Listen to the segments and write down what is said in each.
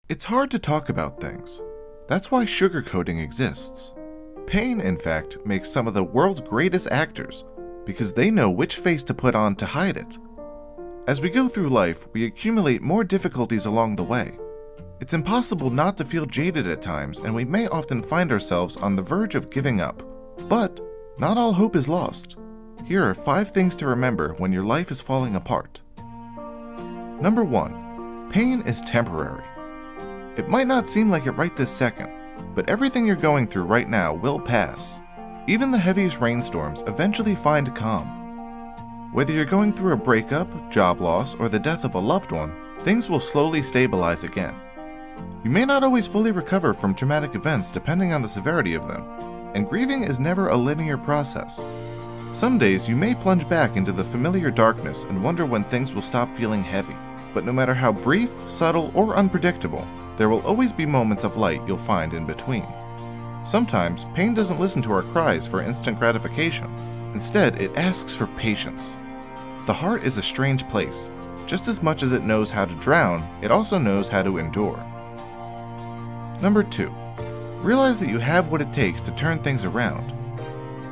It's hard to talk about things. That's why sugarcoating exists. Pain, in fact, makes some of the world's greatest actors because they know which face to put on to hide it. As we go through life, we accumulate more difficulties along the way. It's impossible not to feel jaded at times, and we may often find ourselves on the verge of giving up. But not all hope is lost. Here are 5 things to remember when your life is falling apart. Number 1. Pain is temporary. It might not seem like it right this second, but everything you're going through right now will pass. Even the heaviest rainstorms eventually find calm. Whether you're going through a breakup, job loss, or the death of a loved one, things will slowly stabilize again. You may not always fully recover from traumatic events depending on the severity of them, and grieving is never a linear process. Some days you may plunge back into the familiar darkness and wonder when things will stop feeling heavy. But no matter how brief, subtle, or unpredictable, there will always be moments of light you'll find in between. Sometimes, pain doesn't listen to our cries for instant gratification. Instead, it asks for patience. The heart is a strange place. Just as much as it knows how to drown, it also knows how to endure. Number 2. Realize that you have what it takes to turn things around.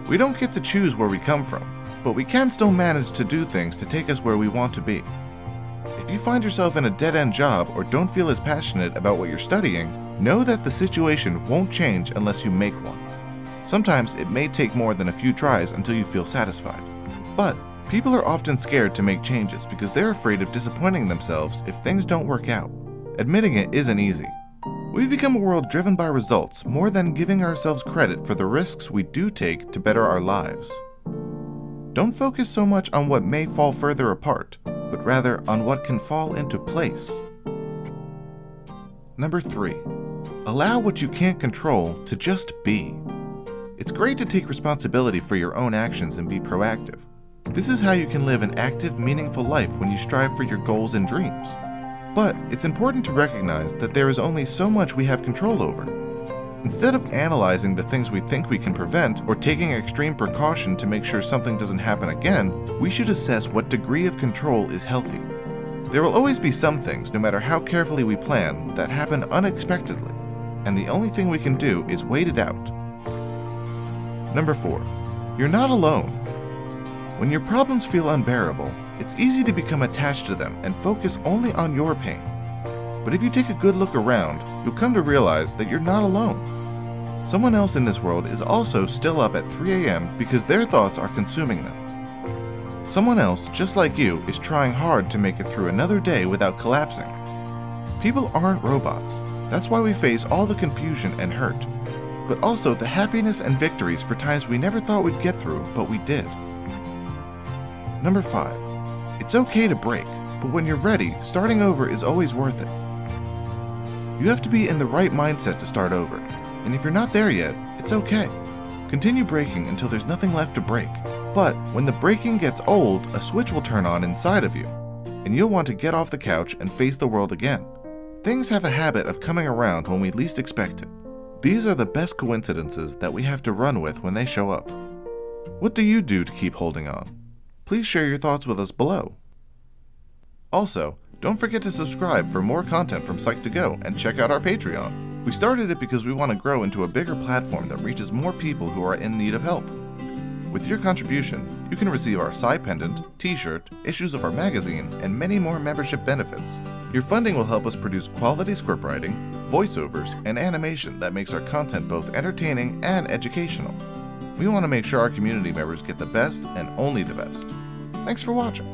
We don't get to choose where we come from, but we can still manage to do things to take us where we want to be. If you find yourself in a dead-end job or don't feel as passionate about what you're studying, know that the situation won't change unless you make one. Sometimes it may take more than a few tries until you feel satisfied. But people are often scared to make changes because they're afraid of disappointing themselves if things don't work out. Admitting it isn't easy. We've become a world driven by results more than giving ourselves credit for the risks we do take to better our lives. Don't focus so much on what may fall further apart, but rather on what can fall into place. Number 3. Allow what you can't control to just be. It's great to take responsibility for your own actions and be proactive. This is how you can live an active, meaningful life when you strive for your goals and dreams. But it's important to recognize that there is only so much we have control over. Instead of analyzing the things we think we can prevent or taking extreme precaution to make sure something doesn't happen again, we should assess what degree of control is healthy. There will always be some things, no matter how carefully we plan, that happen unexpectedly, and the only thing we can do is wait it out. Number 4. You're not alone. When your problems feel unbearable, it's easy to become attached to them and focus only on your pain. But if you take a good look around, you'll come to realize that you're not alone. Someone else in this world is also still up at 3 a.m. because their thoughts are consuming them. Someone else, just like you, is trying hard to make it through another day without collapsing. People aren't robots. That's why we face all the confusion and hurt, but also the happiness and victories for times we never thought we'd get through, but we did. Number 5. It's okay to break, but when you're ready, starting over is always worth it. You have to be in the right mindset to start over, and if you're not there yet, it's okay. Continue breaking until there's nothing left to break. But when the breaking gets old, a switch will turn on inside of you, and you'll want to get off the couch and face the world again. Things have a habit of coming around when we least expect it. These are the best coincidences that we have to run with when they show up. What do you do to keep holding on? Please share your thoughts with us below. Also, don't forget to subscribe for more content from Psych.To and check out our Patreon. We started it because we want to grow into a bigger platform that reaches more people who are in need of help. With your contribution, you can receive our Psy pendant, t-shirt, issues of our magazine, and many more membership benefits. Your funding will help us produce quality scriptwriting, voiceovers, and animation that makes our content both entertaining and educational. We want to make sure our community members get the best and only the best. Thanks for watching.